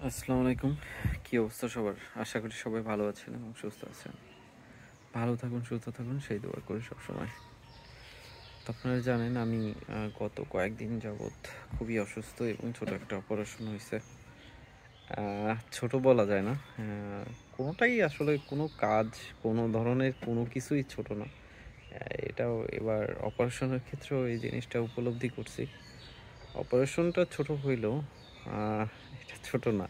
আসসালামু আলাইকুম। কি অবস্থা সবার? আশা করি সবাই ভালো আছেন এবং সুস্থ আছেন। ভালো থাকুন, সুস্থ থাকুন সেই দোয়া করি সবসময়। তো আপনারা জানেন আমি গত কয়েকদিন যাবৎ খুবই অসুস্থ এবং ছোট একটা অপারেশন হইছে। ছোট বলা যায় না। কোনোটাই আসলে কোনো কাজ, কোনো ধরনের কোনো কিছুই ছোট না। এটাও এবার অপারেশনের ক্ষেত্রেও এই জিনিসটা উপলব্ধি করছি। অপারেশনটা ছোট হইলেও আ এটা ছোট না।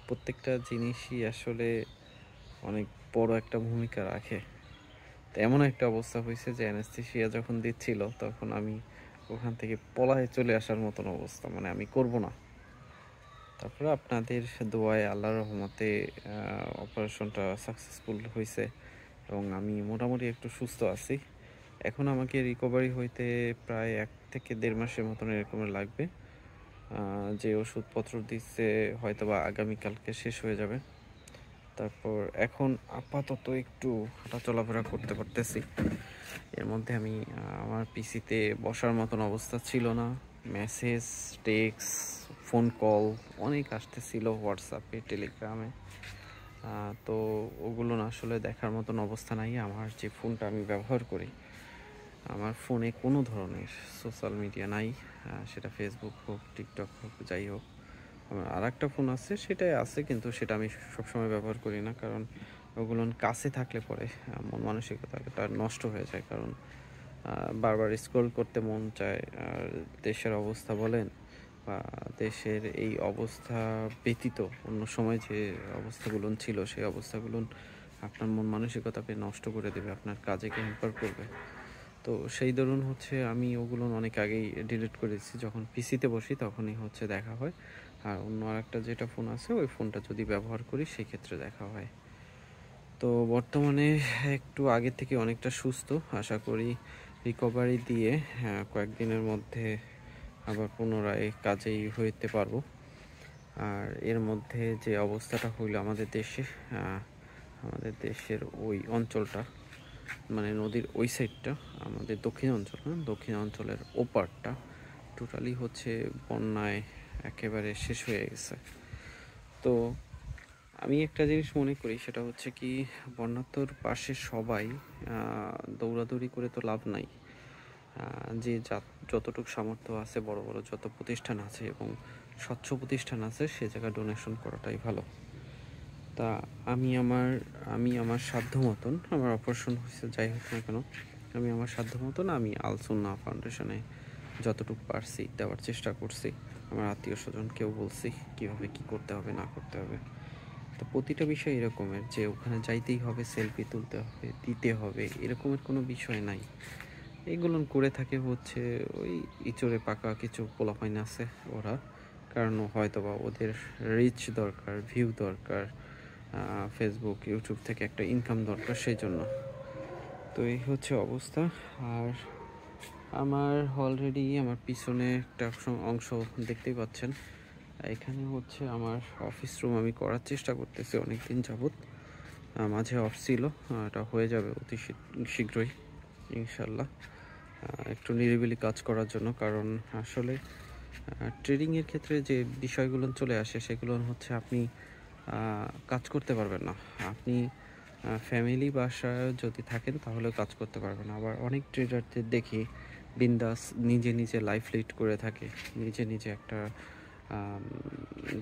প্রত্যেকটা জিনিসই আসলে অনেক বড় একটা ভূমিকা রাখে। তো এমন একটা অবস্থা হইছে যে অ্যানেসথেসিয়া যখন দিচ্ছিল তখন আমি ওখান থেকে পলায়ে চলে আসার মতন অবস্থা। মানে আমি করব না। তারপরে আপনাদের দোয়ায় আল্লাহর রহমতে অপারেশনটা সাকসেসফুল হইছে এবং আমি মোটামুটি একটু সুস্থ আছি। এখন আমাকে রিকভারি হইতে প্রায় ১ থেকে ১.৫ মাসের মতন এরকমের লাগবে। যে ওষুধপত্র দিচ্ছে হয়তোবা আগামীকালকে শেষ হয়ে যাবে। তারপর এখন আপাতত একটু হাঁটা চলাফেরা করতে পারতেছি। এর মধ্যে আমি আমার পিসিতে বসার মতন অবস্থা ছিল না। মেসেজ, টেক্সট, ফোন কল অনেক আসতেছিল হোয়াটসঅ্যাপে, টেলিগ্রামে। তো ওগুলো না আসলে দেখার মতন অবস্থা নাই। আমার যে ফোনটা আমি ব্যবহার করি, আমার ফোনে কোনো ধরনের সোশ্যাল মিডিয়া নাই। সেটা ফেসবুক হোক, টিকটক হোক, যাই হোক। আমার আরেকটা ফোন আছে, সেটাই আছে কিন্তু সেটা আমি সবসময় ব্যবহার করি না। কারণ ওগুলো কাছে থাকলে পরে মন মানসিকতাটা নষ্ট হয়ে যায়। কারণ বারবার স্ক্রল করতে মন চায়। আর দেশের অবস্থা বলেন বা দেশের এই অবস্থা ব্যতীত অন্য সময় যে অবস্থাগুলো ছিল, সেই অবস্থাগুলো আপনার মন মানসিকতাকে নষ্ট করে দেবে, আপনার কাজেকে হ্যাম্পার করবে। তো সেই দরুন হচ্ছে আমি ওগুলো অনেক আগেই ডিলিট করেছি। যখন পিসিতে বসি তখনই হচ্ছে দেখা হয়। আর অন্য আরেকটা যেটা ফোন আছে ওই ফোনটা যদি ব্যবহার করি সেক্ষেত্রে দেখা হয়। তো বর্তমানে একটু আগের থেকে অনেকটা সুস্থ। আশা করি রিকভারি দিয়ে কয়েকদিনের মধ্যে আবার পুনরায় কাজেই হইতে পারবো। আর এর মধ্যে যে অবস্থাটা হইলো আমাদের দেশের ওই অঞ্চলটা, মানে নদীর ওই সাইডটা, আমাদের দক্ষিণ অঞ্চল না, দক্ষিণ অঞ্চলের ওপারটা টোটালি হচ্ছে বন্যায় একেবারে শেষ হয়ে গেছে। তো আমি একটা জিনিস মনে করি, সেটা হচ্ছে কি, বন্যার্তর পাশে সবাই দৌড়াদৌড়ি করে তো লাভ নাই। যে যতটুকু সামর্থ্য আছে, বড় বড় যত প্রতিষ্ঠান আছে এবং স্বচ্ছ প্রতিষ্ঠান আছে, সে জায়গায় ডোনেশন করাটাই ভালো। তা আমি আমার সাধ্য মতন, আমার অপারেশন হয়েছে যাই হোক না কেন, আমি আমার সাধ্য মতন আমি আল সুন্নাহ ফাউন্ডেশনে যতটুকু পারছি দেওয়ার চেষ্টা করছি। আমার আত্মীয় স্বজনকেও বলছি কীভাবে কী করতে হবে না করতে হবে। তো প্রতিটা বিষয় এরকমের যে ওখানে যাইতেই হবে, সেলফি তুলতে হবে, দিতে হবে, এরকমের কোনো বিষয় নাই। এগুলো করে থাকে হচ্ছে ওই ইচড়ে পাকা কিছু পোলাপাইন আছে ওরা। কারণ হয়তো বা ওদের রিচ দরকার, ভিউ দরকার, ফেসবুক, ইউটিউব থেকে একটা ইনকাম দরকার, সেই জন্য। তো এই হচ্ছে অবস্থা। আর আমার অলরেডি আমার পিছনে একটা অংশ দেখতেই পাচ্ছেন। এখানে হচ্ছে আমার অফিস রুম। আমি করার চেষ্টা করতেছি অনেক দিন যাবৎ। মাঝে অফ ছিল, এটা হয়ে যাবে অতি শীঘ্রই ইনশাল্লাহ। একটু নিরিবিলি কাজ করার জন্য। কারণ আসলে ট্রেডিংয়ের ক্ষেত্রে যে বিষয়গুলো চলে আসে সেগুলো হচ্ছে আপনি কাজ করতে পারবেন না। আপনি ফ্যামিলি বাসায় যদি থাকেন তাহলেও কাজ করতে পারবেন না। আবার অনেক ট্রেডারদের দেখি বিন্দাস নিজে নিজে লাইফ লিড করে থাকে, নিজে নিজে একটা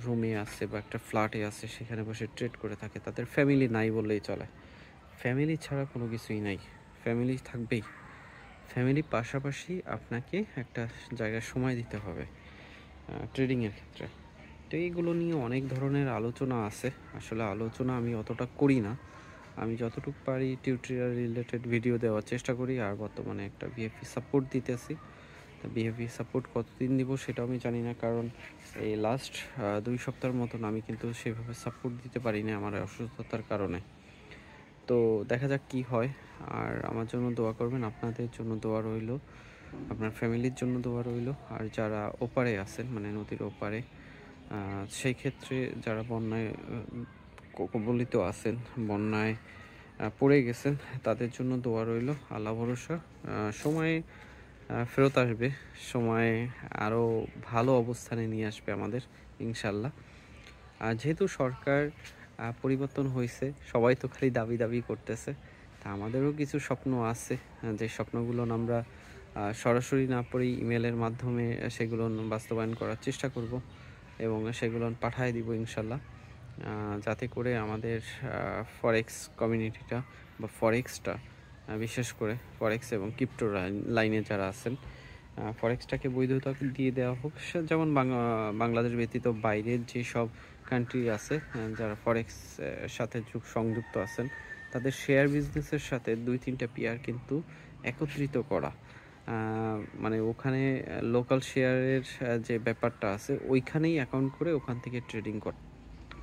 রুমে আছে বা একটা ফ্ল্যাটে আছে, সেখানে বসে ট্রেড করে থাকে। তাদের ফ্যামিলি নাই বললেই চলে। ফ্যামিলি ছাড়া কোনো কিছুই নাই। ফ্যামিলি থাকবেই। ফ্যামিলির পাশাপাশি আপনাকে একটা জায়গায় সময় দিতে হবে ট্রেডিংয়ের ক্ষেত্রে। তো এইগুলো নিয়ে অনেক ধরনের আলোচনা আছে। আসলে আলোচনা আমি অতটা করি না। আমি যতটুকু পারি টিউটোরিয়াল রিলেটেড ভিডিও দেওয়ার চেষ্টা করি। আর বর্তমানে একটা বিএফপি সাপোর্ট দিতেছি। তো বিএফপি সাপোর্ট কতদিন দিব সেটাও আমি জানি না। কারণ এই লাস্ট 2 সপ্তাহের মতন আমি কিন্তু সেভাবে সাপোর্ট দিতে পারিনি আমার অসুস্থতার কারণে। তো দেখা যাক কি হয়। আর আমার জন্য দোয়া করবেন, আপনাদের জন্য দোয়া রইল, আপনার ফ্যামিলির জন্য দোয়া রইল। আর যারা ওপারে আছেন, মানে নদীর ওপারে, সেই ক্ষেত্রে যারা বন্যায় কবলিত আছেন, বন্যায় পড়ে গেছেন, তাদের জন্য দোয়া রইল। আল্লাহ ভরসা, সময়ে ফেরত আসবে। সময় আরও ভালো অবস্থানে নিয়ে আসবে আমাদের ইনশাল্লাহ। যেহেতু সরকার পরিবর্তন হয়েছে, সবাই তো খালি দাবি দাবি করতেছে, তা আমাদেরও কিছু স্বপ্ন আছে, যে স্বপ্নগুলো আমরা সরাসরি না পড়েই ইমেলের মাধ্যমে সেগুলো বাস্তবায়ন করার চেষ্টা করব এবং সেগুলো পাঠিয়ে দিব ইনশাল্লাহ, যাতে করে আমাদের ফরেক্স কমিউনিটিটা বা ফরেক্সটা, বিশেষ করে ফরেক্স এবং ক্রিপ্টো লাইনে যারা আছেন, ফরেক্সটাকে বৈধতা দিয়ে দেওয়া হোক। যেমন বাংলাদেশ ব্যতীত বাইরের যেসব কান্ট্রি আছে যারা ফরেক্স সাথে সংযুক্ত আছেন, তাদের শেয়ার বিজনেসের সাথে 2-3টা পেয়ার কিন্তু একত্রিত করা, মানে ওখানে লোকাল শেয়ারের যে ব্যাপারটা আছে ওইখানেই অ্যাকাউন্ট করে ওখান থেকে ট্রেডিং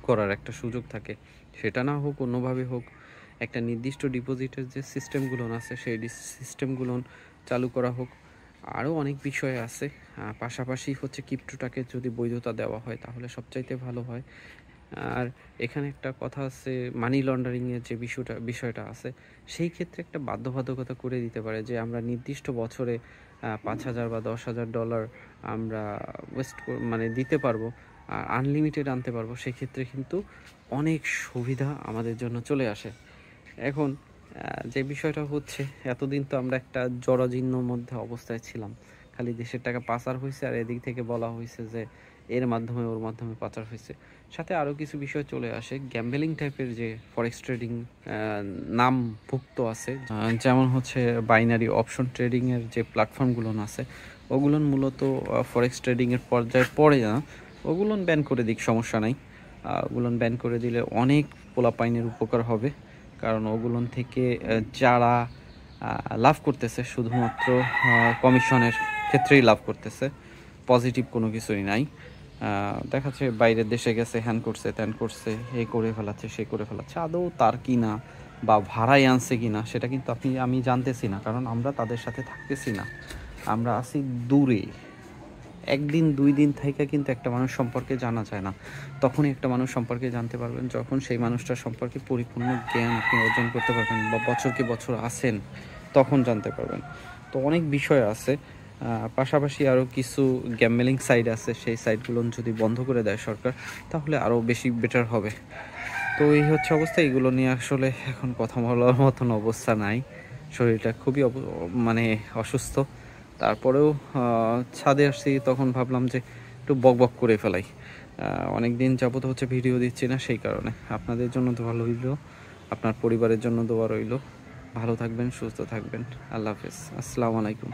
করার একটা সুযোগ থাকে। সেটা না হোক, অন্যভাবে হোক, একটা নির্দিষ্ট ডিপোজিটের যে সিস্টেমগুলো আছে সেই সিস্টেমগুলো চালু করা হোক। আরও অনেক বিষয় আছে, পাশাপাশি হচ্ছে ক্রিপ্টোটাকে যদি বৈধতা দেওয়া হয় তাহলে সবচাইতে ভালো হয়। আর এখানে একটা কথা আছে, মানি লন্ডারিংয়ের যে বিষয়টা আছে, সেই ক্ষেত্রে একটা বাধ্যবাধকতা করে দিতে পারে যে আমরা নির্দিষ্ট বছরে $5,000 বা $10,000 আমরা মানে দিতে পারবো, আর আনলিমিটেড আনতে পারবো। সেক্ষেত্রে কিন্তু অনেক সুবিধা আমাদের জন্য চলে আসে। এখন যে বিষয়টা হচ্ছে, এতদিন তো আমরা একটা জরাজীর্ণ মধ্যে অবস্থায় ছিলাম, খালি দেশের টাকা পাচার হয়েছে আর এদিক থেকে বলা হয়েছে যে এর মাধ্যমে ওর মাধ্যমে পাচার হয়েছে। সাথে আরও কিছু বিষয় চলে আসে, গ্যাম্বলিং টাইপের যে ফরেক্স ট্রেডিং নামভুক্ত আছে, যেমন হচ্ছে বাইনারি অপশন ট্রেডিংয়ের যে প্ল্যাটফর্মগুলো আছে, ওগুলো মূলত ফরেক্স ট্রেডিংয়ের পর্যায়ে পড়ে না। ওগুলো ব্যান করে দিক, সমস্যা নাই। ওগুলো ব্যান করে দিলে অনেক পোলাপাইনের উপকার হবে, কারণ ওগুলো থেকে যারা লাভ করতেছে শুধুমাত্র কমিশনের ক্ষেত্রেই লাভ করতেছে, পজিটিভ কোনো কিছুই নাই। দেখাচ্ছে বাইরের দেশে গেছে, হ্যান করছে, ত্যান করছে, এ করে ফেলাচ্ছে, সে করে ফেলাচ্ছে। আদৌ তার কি না বা ভাড়ায় আনছে কি না সেটা কিন্তু আমি জানতেছি না, কারণ আমরা তাদের সাথে থাকতেছি না, আমরা আছি দূরে। 1-2 দিন থেকে কিন্তু একটা মানুষ সম্পর্কে জানা যায় না। তখনই একটা মানুষ সম্পর্কে জানতে পারবেন যখন সেই মানুষটার সম্পর্কে পরিপূর্ণ জ্ঞান আপনি অর্জন করতে পারবেন, বা বছরকে বছর আছেন তখন জানতে পারবেন। তো অনেক বিষয় আছে, পাশাপাশি আরও কিছু গ্যাম্বলিং সাইট আছে, সেই সাইটগুলো যদি বন্ধ করে দেয় সরকার তাহলে আরও বেশি বেটার হবে। তো এই হচ্ছে অবস্থা, এগুলো নিয়ে আসলে এখন কথা বলার মতন অবস্থা নাই, শরীরটা খুবই মানে অসুস্থ। তারপরেও ছাদে আসছি, তখন ভাবলাম যে একটু বক করে ফেলাই। অনেক দিন যাবত হচ্ছে ভিডিও দিচ্ছি না, সেই কারণে। আপনাদের জন্য তো ভালো রইল, আপনার পরিবারের জন্য দোয়া রইল। ভালো থাকবেন, সুস্থ থাকবেন। আল্লাহ হাফেজ, আসসালামু আলাইকুম।